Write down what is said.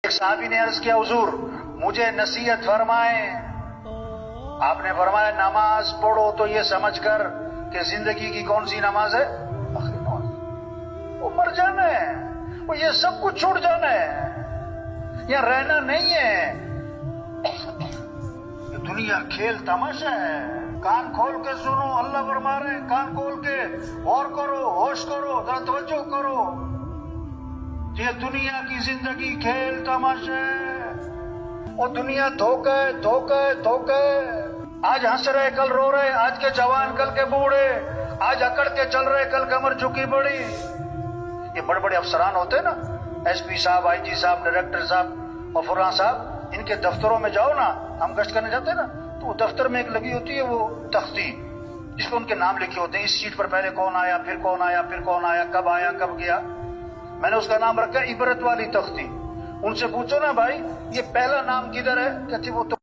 ایک صحابی نے عرض کیا حضور مجھے نصیحت فرمائیں. آپ نے فرمایا نماز پڑھو تو یہ سمجھ کر کہ زندگی کی کون سی نماز ہے؟ آخری نماز. وہ مر جانا ہے, وہ یہ سب کچھ چھوڑ جانا ہے, یہاں رہنا نہیں ہے. یہ دنیا کھیل تماشا ہے. کان کھول کے سنو, اللہ فرما رہے ہیں کان کھول کے غور کرو, ہوش کرو, ذرا توجہ کرو. یہ دنیا کی زندگی کھیل تماشا ہے. وہ دنیا دھوکہ ہے, دھوکہ ہے, دھوکہ ہے. آج ہنس رہے کل رو رہے, آج کے جوان کل کے بوڑھے, آج اکڑ کے چل رہے کل کمر جھکی پڑی. یہ بڑے بڑے افسران ہوتے ہیں نا, ایس پی صاحب, آئی جی صاحب, ڈائریکٹر صاحب اور فلاں صاحب, ان کے دفتروں میں جاؤ نا, ہم گشت کرنے جاتے ہیں نا, تو وہ دفتر میں ایک لگی ہوتی ہے وہ تختی جس پہ ان کے نام لکھے ہوتے ہیں. اس سیٹ پر پہلے کون آیا, پھر کون آیا, پھر کون آیا, کب آیا, کب گیا. میں نے اس کا نام رکھا عبرت والی تختی. ان سے پوچھو نا بھائی یہ پہلا نام کدھر ہے, کہتی وہ تو